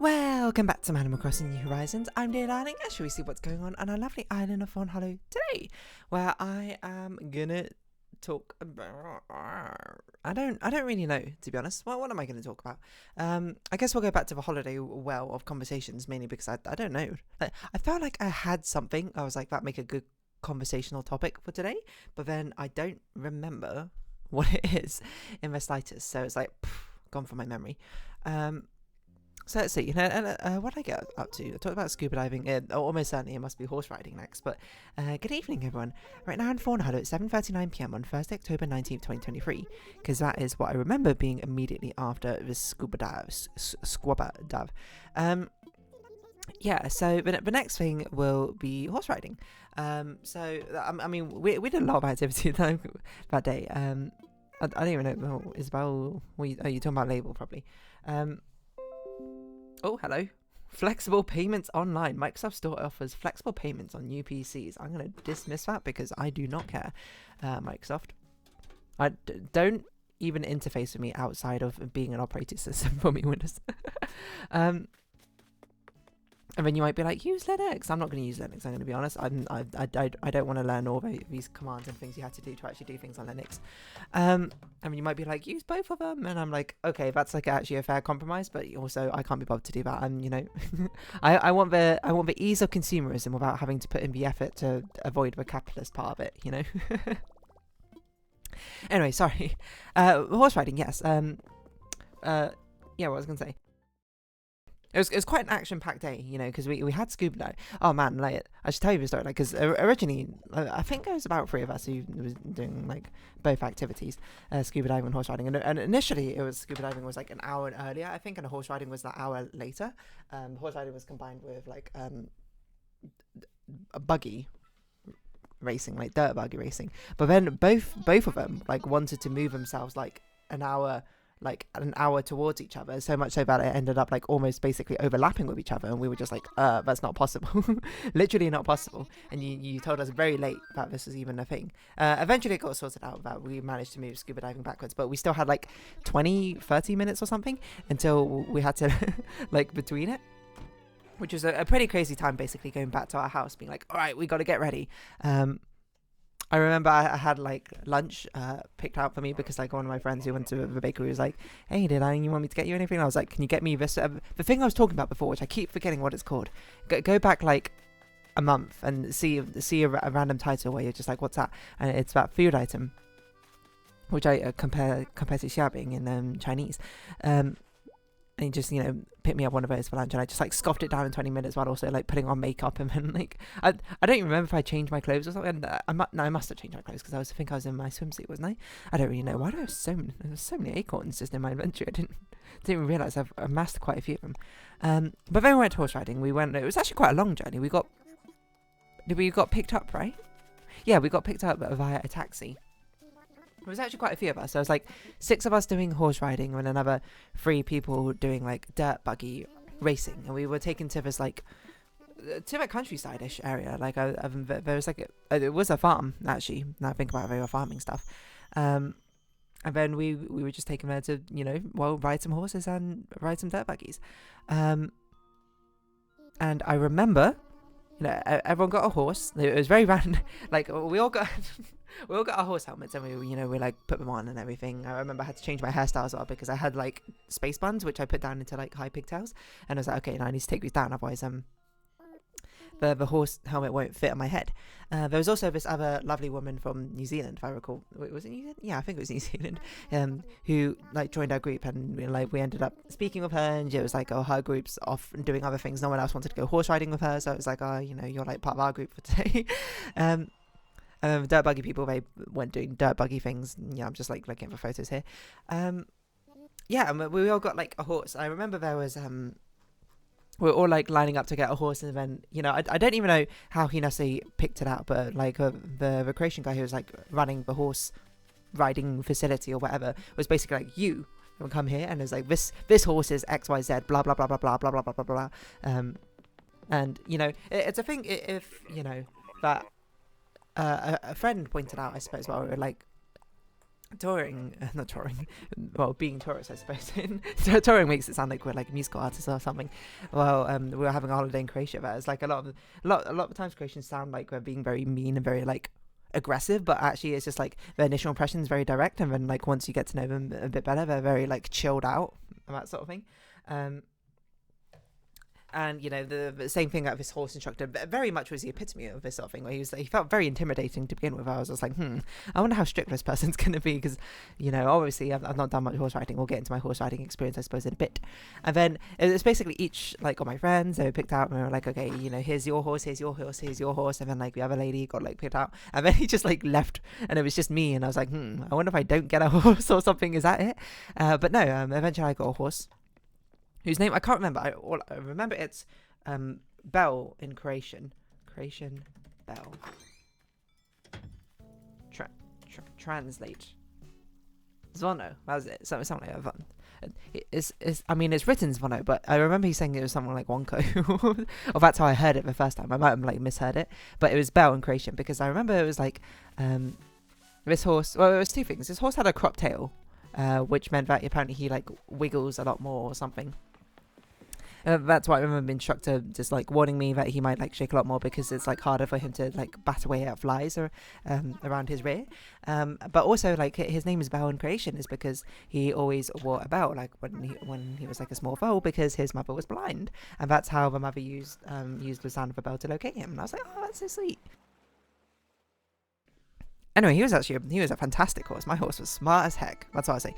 Welcome back to Animal Crossing New Horizons. I'm dear darling, and shall we see what's going on our lovely island of Fawnhollow today, where I am gonna talk about... I don't really know, to be honest. What am I gonna talk about? I guess we'll go back to the holiday well of conversations, mainly because I don't know. I felt like I had something. I was like, that'd make a good conversational topic for today, but then I don't remember what it is in the slightest. So it's like gone from my memory. So let's see, what did I get up to? I talked about scuba diving, almost certainly it must be horse riding next, but good evening everyone. Right now in Fawnhallow at 7:39 PM on Thursday, October 19th, 2023, because that is what I remember being immediately after the scuba dive. Yeah, so the next thing will be horse riding. I mean, we did a lot of activity that day. I don't even know, Isabel, are you talking about label probably? Oh, hello. Flexible payments online. Microsoft Store offers flexible payments on new PCs. I'm going to dismiss that because I do not care. Microsoft. Don't even interface with me outside of being an operating system for me, Windows. And then you might be like, use Linux. I'm not going to use Linux, I'm going to be honest. I don't want to learn all these commands and things you had to do to actually do things on Linux. I mean, you might be like, use both of them. And I'm like, okay, that's like actually a fair compromise, but also I can't be bothered to do that. And, you know, I want the ease of consumerism without having to put in the effort to avoid the capitalist part of it, you know? Anyway, sorry. Horse riding, yes. Yeah, what I was going to say. It was quite an action-packed day, you know, because we had scuba dive. Oh man, like I should tell you the story, like, because originally I think there was about 3 of us who was doing like both activities, scuba diving and horse riding. And initially, it was scuba diving was like an hour earlier, I think, and horse riding was an hour later. Horse riding was combined with like a buggy racing, like dirt buggy racing. But then both of them like wanted to move themselves like an hour towards each other, so much so that it ended up like almost basically overlapping with each other, and we were just like, that's not possible. Literally not possible. And you told us very late that this was even a thing. Eventually it got sorted out that we managed to move scuba diving backwards, but we still had like 20-30 minutes or something until we had to like between it, which was a pretty crazy time, basically going back to our house being like, all right, we got to get ready. I remember I had like lunch picked out for me because like one of my friends who went to the bakery was like, hey, you want me to get you anything? And I was like, can you get me this? The thing I was talking about before, which I keep forgetting what it's called. Go back like a month and see a random title where you're just like, what's that? And it's that food item, which I compare to xiaobing in Chinese. And he just, you know, picked me up one of those for lunch, and I just like scoffed it down in 20 minutes while also like putting on makeup. And then like I don't even remember if I changed my clothes or something. And I must have changed my clothes because I think I was in my swimsuit, wasn't I? I don't really know. Why do I have so many acorns just in my inventory? I didn't even realize I've amassed quite a few of them. But then we went horse riding. It was actually quite a long journey. We got picked up, right? Yeah, we got picked up via a taxi. There was actually quite a few of us. So it was like 6 of us doing horse riding and another 3 people doing like dirt buggy racing. And we were taken to this like to a countryside-ish area. Like there was like it was a farm actually. Now I think about it, they were farming stuff. And then we were just taken there to, you know, ride some horses and ride some dirt buggies. And I remember, you know, everyone got a horse. It was very random. Like we all got our horse helmets, and we like put them on and everything. I remember I had to change my hairstyle as well because I had like space buns, which I put down into like high pigtails, and I was like, okay, now I need to take these down, otherwise the horse helmet won't fit on my head. There was also this other lovely woman from New Zealand, if I recall. Was it New Zealand? Yeah, I think it was New Zealand. Who like joined our group, and we ended up speaking with her, and it was like, oh, her group's off and doing other things. No one else wanted to go horse riding with her, so it was like, oh, you know, you're like part of our group for today. Dirt buggy people, they went doing dirt buggy things. Yeah, I'm just like looking for photos here. Yeah, and we all got like a horse. I remember there was we were all like lining up to get a horse, and then, you know, I don't even know how he necessarily picked it out, but like the recreation guy who was like running the horse riding facility or whatever was basically like, you come here, and it was like, this horse is XYZ, blah blah blah blah blah blah blah blah blah blah. And you know, it's a thing if you know that a friend pointed out, I suppose, well, like touring, not touring, well, being tourists, I suppose. Touring makes it sound like we're like musical artists or something. Well, we were having a holiday in Croatia, but it's like a lot of times Croatians sound like we're being very mean and very like aggressive, but actually it's just like the initial impression is very direct, and then like once you get to know them a bit better, they're very like chilled out and that sort of thing. And you know, the same thing that this horse instructor very much was the epitome of this sort of thing, where he felt very intimidating to begin with. I was just like, I wonder how strict this person's going to be, because, you know, obviously I've not done much horse riding. We'll get into my horse riding experience, I suppose, in a bit. And then it's basically each, like, all my friends, they were picked out, and we were like, okay, you know, here's your horse, here's your horse, here's your horse. And then like the other lady got like picked out, and then he just like left, and it was just me, and I was like, I wonder if I don't get a horse or something. Is that it? But no, eventually I got a horse whose name I can't remember. I remember it's Bell in Croatian. Croatian Bell. Translate. Zvono. That was it. Something like that. I mean, it's written Zvono, but I remember he saying it was something like Wonko. Or that's how I heard it the first time. I might have like misheard it, but it was Bell in Croatian, because I remember it was like this horse. Well, it was two things. This horse had a crop tail, which meant that apparently he like wiggles a lot more or something. That's why I remember the instructor just like warning me that he might like shake a lot more, because it's like harder for him to like bat away at flies or around his rear. But also like his name is Bell in Croatian is because he always wore a bell like when he was like a small foal, because his mother was blind, and that's how the mother used the sound of a bell to locate him. And I was like, oh, that's so sweet. Anyway, he was a fantastic horse. My horse was smart as heck. That's what I say.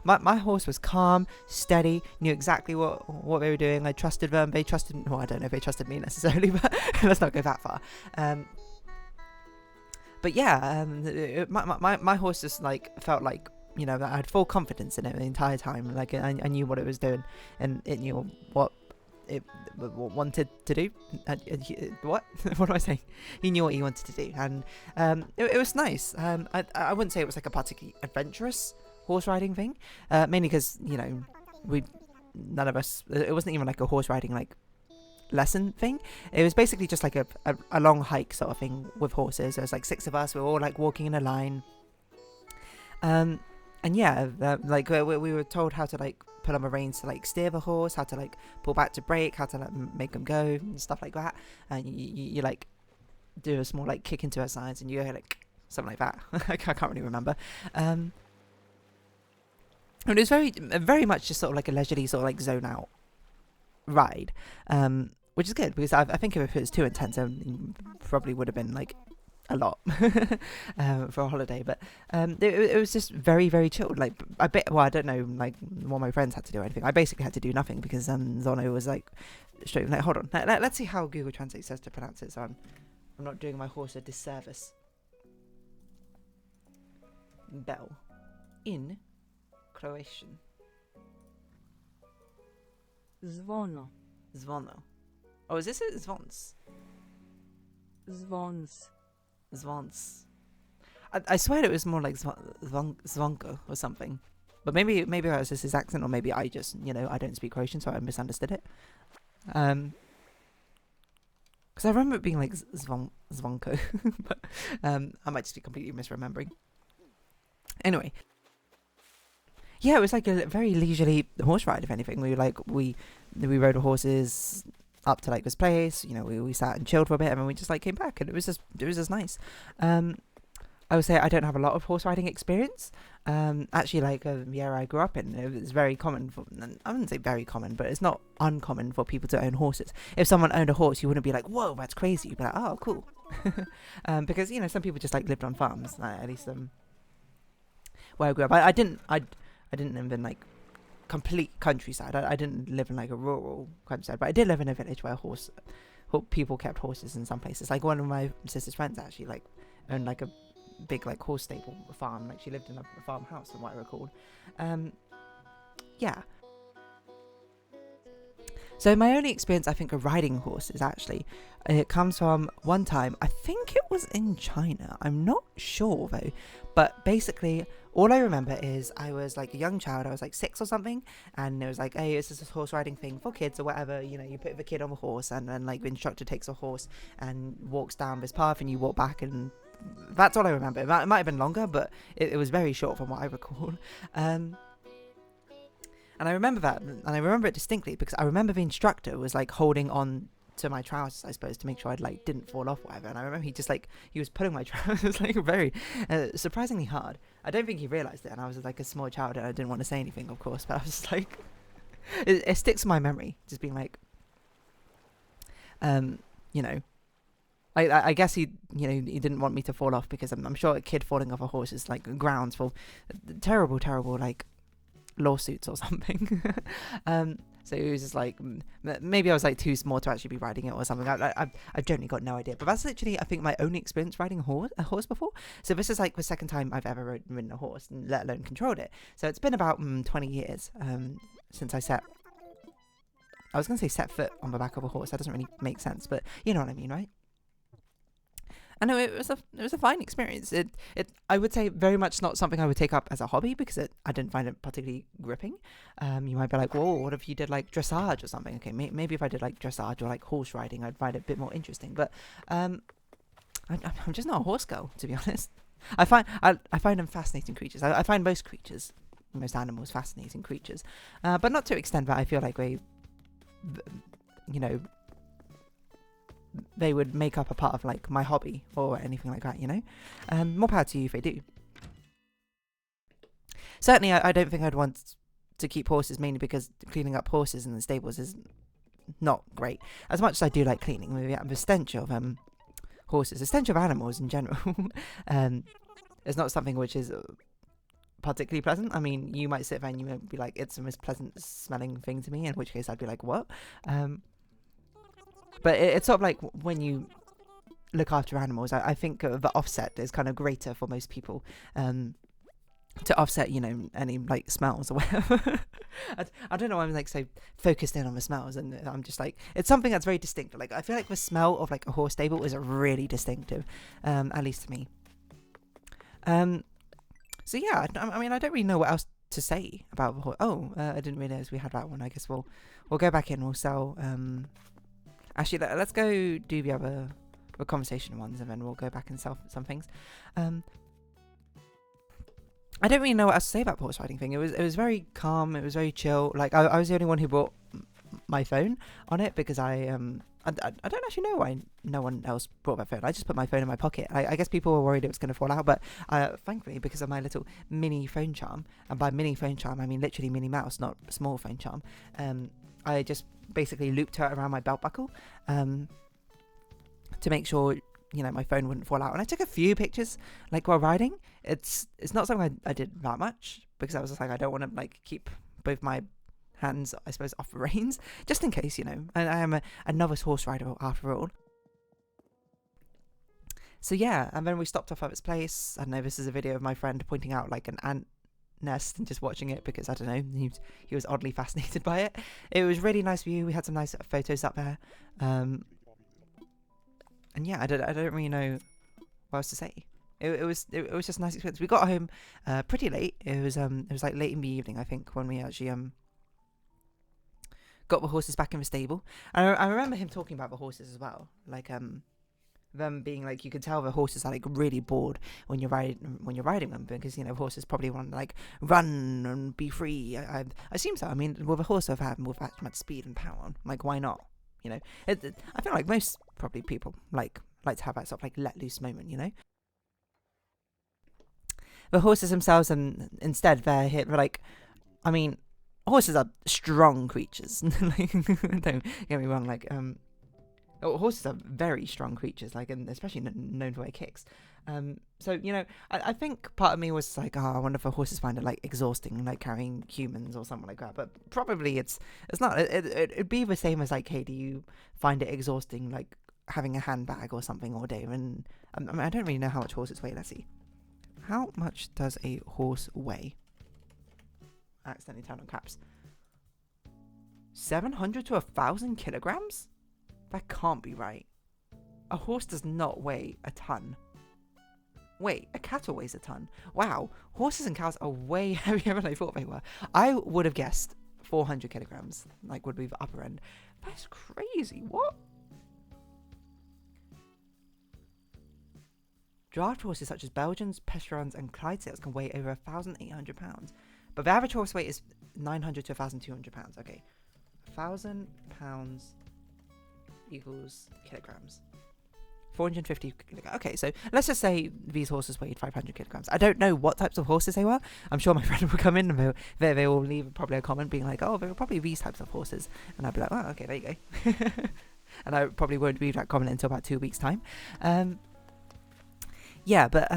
My horse was calm, steady, knew exactly what they were doing. I trusted them. They trusted. Well, I don't know if they trusted me necessarily, but let's not go that far. But yeah, my horse just like felt like, you know, that I had full confidence in it the entire time. Like I knew what it was doing, and it knew what it wanted to do. What am I saying? He knew what he wanted to do, and it was nice. I wouldn't say it was like a particularly adventurous horse riding thing, mainly because, you know, none of us, it wasn't even like a horse riding like lesson thing. It was basically just like a long hike sort of thing with horses. There was like 6 of us. We were all like walking in a line, and yeah, like we were told how to like put on the reins to like steer the horse, how to like pull back to brake, how to like make them go and stuff like that. And you like do a small like kick into her sides, and you go like something like that. I can't really remember. And it was very much just sort of like a leisurely sort of like zone out ride, which is good, because I think if it was too intense, it probably would have been like a lot for a holiday. But it was just very, very chilled. Like I don't know like what my friends had to do or anything. I basically had to do nothing, because Zvono was like straight like, hold on, let's see how Google Translate says to pronounce it, so I'm not doing my horse a disservice. Bell in Croatian. Zvono. Oh, is this it? Zvonce. Zvonce. I swear it was more like Zvonko or something. But maybe that was just his accent, or maybe I just, you know, I don't speak Croatian, so I misunderstood it. Because I remember it being like Zvonko, but I might just be completely misremembering. Anyway, yeah, it was like a very leisurely horse ride. If anything, we rode the horses up to like this place. You know, we sat and chilled for a bit, and then we just like came back, and it was just nice. I would say I don't have a lot of horse riding experience. Actually, like the area I grew up in, it was very common for, I wouldn't say very common, but it's not uncommon for people to own horses. If someone owned a horse, you wouldn't be like, whoa, that's crazy. You'd be like, oh, cool. Because, you know, some people just like lived on farms, at least where I grew up. I didn't live in like complete countryside. I didn't live in like a rural countryside, but I did live in a village where people kept horses in some places. Like one of my sister's friends actually like owned like a big like horse stable farm. Like she lived in a farmhouse, from what I recall. Yeah. So my only experience, I think, of riding horses actually, it comes from one time, I think it was in China. I'm not sure though, but basically all I remember is I was like a young child. I was like 6 or something, and it was like, hey, this is a horse riding thing for kids or whatever. You know, you put the kid on the horse, and then like the instructor takes a horse and walks down this path, and you walk back and that's all I remember. It might have been longer, but it was very short from what I recall. And I remember that, and I remember it distinctly because I remember the instructor was like holding on to my trousers, I suppose, to make sure I like didn't fall off, whatever. And I remember he was pulling my trousers like very surprisingly hard. I don't think he realized it, and I was like a small child, and I didn't want to say anything, of course. But I was just like, it sticks in my memory, just being like, you know. I guess he didn't want me to fall off because I'm sure a kid falling off a horse is like grounds for terrible like lawsuits or something. So it was just like, maybe I was like too small to actually be riding it or something. I've generally got no idea. But that's literally, I think, my only experience riding a horse before. So this is like the second time I've ever ridden a horse, let alone controlled it. So it's been about 20 years since I was going to say set foot on the back of a horse. That doesn't really make sense, but you know what I mean, right? I know it was a fine experience. I would say very much not something I would take up as a hobby because I didn't find it particularly gripping. You might be like, whoa, what if you did like dressage or something? Okay, maybe if I did like dressage or like horse riding, I'd find it a bit more interesting. But I'm just not a horse girl, to be honest. I find them fascinating creatures. I find most animals fascinating creatures, but not to the extent that I feel like they would make up a part of like my hobby or anything like that, more power to you if they do. Certainly I don't think I'd want to keep horses, mainly because cleaning up horses in the stables is not great. As much as I do like cleaning, the stench of horses, the stench of animals in general is not something which is particularly pleasant. I mean, you might sit there and you might be like, it's the most pleasant smelling thing to me, in which case I'd be like, what? But it's sort of like when you look after animals, I think the offset is kind of greater for most people to offset, any like smells or whatever. I don't know, I'm like so focused in on the smells, and I'm just like, it's something that's very distinct. Like I feel like the smell of like a horse stable is really distinctive, at least to me. So yeah, I mean, I don't really know what else to say about the horse. Oh, I didn't realize we had that one. I guess we'll go back in. We'll sell. Actually, let's go do the conversation ones, and then we'll go back and sell some things. I don't really know what else to say about the horse riding thing. It was very calm. It was very chill. Like I was the only one who brought my phone on it because I don't actually know why no one else brought their phone. I just put my phone in my pocket. I guess people were worried it was going to fall out, but thankfully, because of my little mini phone charm, and by mini phone charm I mean literally Minnie Mouse, not small phone charm, I just basically looped her around my belt buckle to make sure my phone wouldn't fall out. And I took a few pictures like while riding. It's not something I did that much because I was just like, I don't want to like keep both my hands, I suppose, off the reins, just in case, I am a novice horse rider after all. So yeah, and then we stopped off at its place. I don't know, this is a video of my friend pointing out like an ant nest and just watching it because I don't know, he was oddly fascinated by it. It was really nice view. We had some nice photos up there, and yeah, I don't really know what else to say. It was just a nice experience. We got home pretty late. It was like late in the evening, I think, when we actually got the horses back in the stable. And I remember him talking about the horses as well, like them being like, you could tell the horses are like really bored when you're riding them, because horses probably want to like run and be free. I assume so. I mean, with a horse of having with that much speed and power, like why not? I feel like most probably people like to have that sort of like let loose moment. The horses themselves, and instead they're like, I mean, horses are strong creatures. Like, don't get me wrong. Like, horses are very strong creatures. Like, and especially known for their kicks. So I think part of me was like, oh, I wonder if horses find it like exhausting, like carrying humans or something like that. But probably it's not. It'd be the same as like, hey, do you find it exhausting, like having a handbag or something all day? And I mean, I don't really know how much horses weigh. Let's see. How much does a horse weigh? I accidentally turned on caps. 700 to 1,000 kilograms? That can't be right. A horse does not weigh a ton. Wait, a cattle weighs a ton. Wow, horses and cows are way heavier than I thought they were. I would have guessed 400 kilograms, like would be the upper end. That's crazy. What? Draft horses such as Belgians, Percherons, and Clydesdales can weigh over 1,800 pounds. But the average horse weight is 900 to 1,200 pounds. Okay. 1,000 pounds equals kilograms. 450 kilograms. Okay, so let's just say these horses weighed 500 kilograms. I don't know what types of horses they were. I'm sure my friend will come in and they will leave probably a comment being like, oh, they were probably these types of horses. And I'll be like, oh, okay, there you go. And I probably won't read that comment until about 2 weeks' time. Yeah, but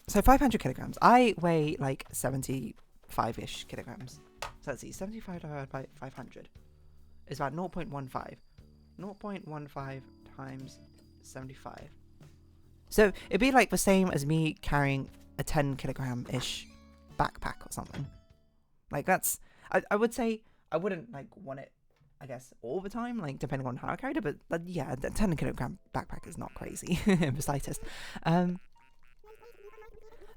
so 500 kilograms. I weigh like 75-ish kilograms. So let's see, 75 divided by 500 is about 0.15. 0.15 times 75. So it'd be like the same as me carrying a 10 kilogram-ish backpack or something. Like that's, I would say, I wouldn't like want it, I guess, all the time, like depending on how I carried it, but yeah, the 10 kilogram backpack is not crazy in the slightest.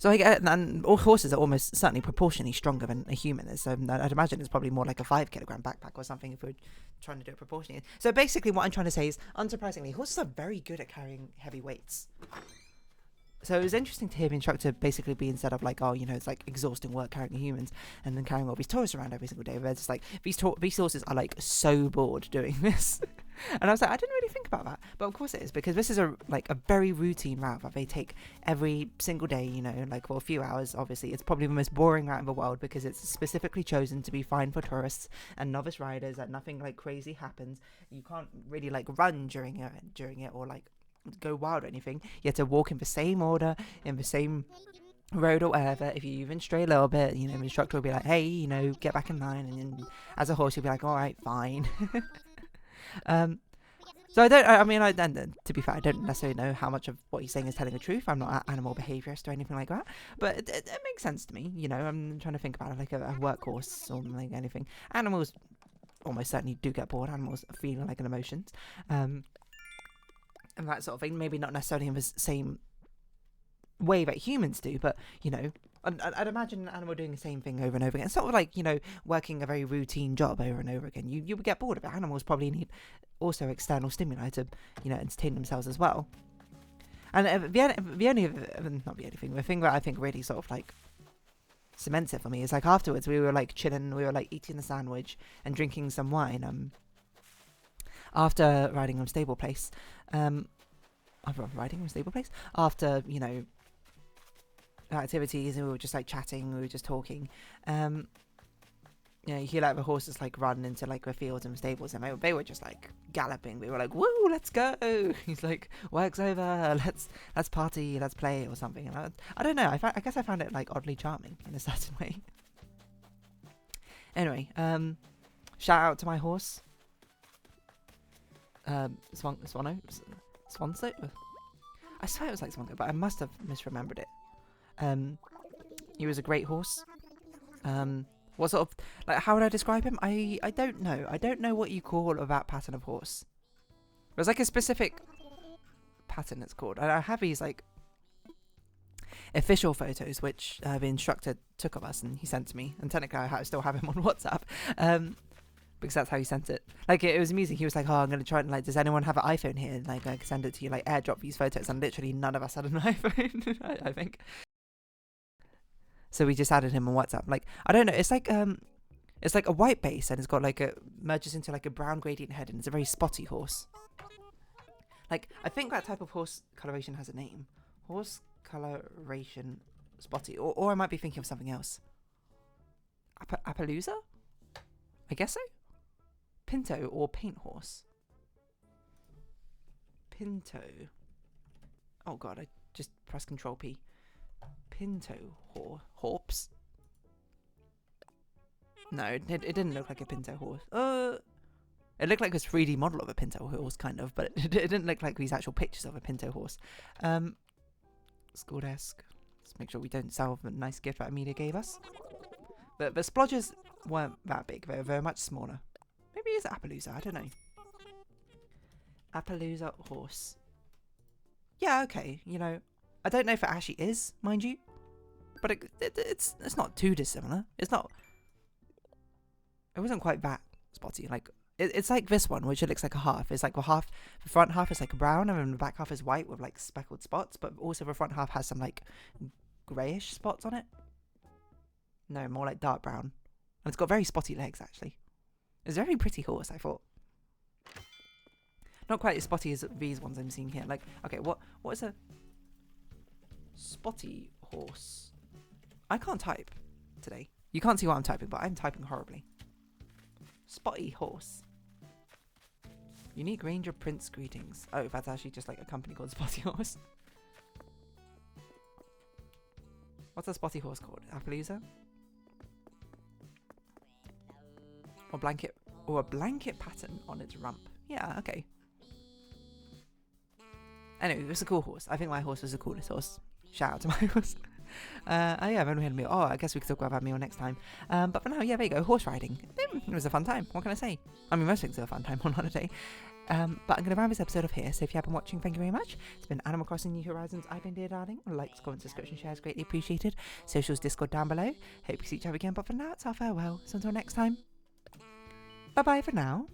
So I get, and all horses are almost certainly proportionally stronger than a human is. So I'd imagine it's probably more like a 5 kilogram backpack or something if we're trying to do it proportionally. So basically what I'm trying to say is, unsurprisingly, horses are very good at carrying heavy weights. So it was interesting to hear the instructor basically be, instead of like, oh, you know, it's like exhausting work carrying humans and then carrying all these tourists around every single day. They're just like, these horses are like so bored doing this. And I was like, I didn't really think about that. But of course it is, because this is a very routine route that they take every single day, you know, like for a few hours. Obviously, it's probably the most boring route in the world because it's specifically chosen to be fine for tourists and novice riders, that nothing like crazy happens. You can't really like run during it or like go wild or anything. You have to walk in the same order, in the same road or whatever. If you even stray a little bit, you know, the instructor will be like, hey, you know, get back in line. And then as a horse, you'll be like, all right, fine. So to be fair, I don't necessarily know how much of what he's saying is telling the truth. I'm not an animal behaviourist or anything like that, but it makes sense to me. You know, I'm trying to think about it like a workhorse or like anything. Animals almost certainly do get bored. Animals feel like an emotions. And that sort of thing, maybe not necessarily in the same way that humans do, but, you know, I'd imagine an animal doing the same thing over and over again. It's sort of like, you know, working a very routine job over and over again. You would get bored of it. Animals probably need also external stimuli to, you know, entertain themselves as well. And the thing that I think really sort of like cements it for me is like afterwards we were like chilling, we were like eating a sandwich and drinking some wine, after riding from stable place, after, you know, activities, and we were just like chatting, we were just talking, you know, you hear like the horses like run into like the fields and stables, and they were just like galloping. We were like, woo, let's go. He's like, work's over, let's party, let's play or something. And I don't know, I guess I found it like oddly charming in a certain way. Anyway, shout out to my horse, Zvono? Zvonce? I swear it was like Zvonko, but I must have misremembered it. He was a great horse. What sort of, like, how would I describe him? I don't know. I don't know what you call that pattern of horse. There's like a specific pattern it's called. I have these like official photos which the instructor took of us and he sent to me, and technically I still have him on WhatsApp. Because that's how he sent it. Like, it was amusing. He was like, oh, I'm going to try and, like, does anyone have an iPhone here? Like, I can send it to you, like, airdrop these photos. And literally none of us had an iPhone, I think. So we just added him on WhatsApp. Like, I don't know. It's like a white base, and it's got, like, merges into, like, a brown gradient head, and it's a very spotty horse. Like, I think that type of horse coloration has a name. Horse coloration spotty. Or I might be thinking of something else. Appaloosa? I guess so? Pinto or paint horse? Pinto. Oh god, I just pressed Control P. Pinto horse. No, it didn't look like a pinto horse. It looked like a 3D model of a pinto horse, kind of, but it didn't look like these actual pictures of a pinto horse. School desk. Let's make sure we don't sell the nice gift that Amelia gave us. But the splodgers weren't that big. They were very much smaller. Maybe it's Appaloosa. I don't know. Appaloosa horse. Yeah, okay. You know, I don't know if it actually is, mind you, but it's not too dissimilar. It's not. It wasn't quite that spotty. Like, It's like this one, which it looks like a half. It's like the front half is like brown, and then the back half is white with like speckled spots. But also the front half has some like greyish spots on it. No, more like dark brown, and it's got very spotty legs actually. It's a very pretty horse, I thought. Not quite as spotty as these ones I'm seeing here. Like, okay, what is a spotty horse? I can't type today. You can't see what I'm typing, but I'm typing horribly. Spotty horse. Unique Ranger Prince greetings. Oh, that's actually just like a company called Spotty Horse. What's a spotty horse called? Appaloosa? Or blanket, or a blanket pattern on its rump. Yeah, okay. Anyway, it was a cool horse. I think my horse was the coolest horse. Shout out to my horse. Yeah, I've only had a meal. Oh, I guess we could talk about that meal next time. But for now, yeah, there you go. Horse riding. It was a fun time. What can I say? I mean, most things are a fun time on holiday. But I'm going to round this episode off here. So if you have been watching, thank you very much. It's been Animal Crossing New Horizons. I've been Dear Darling. Likes, comments, subscription, shares, greatly appreciated. Socials, Discord down below. Hope you see each other again. But for now, it's our farewell. So until next time. Bye-bye for now.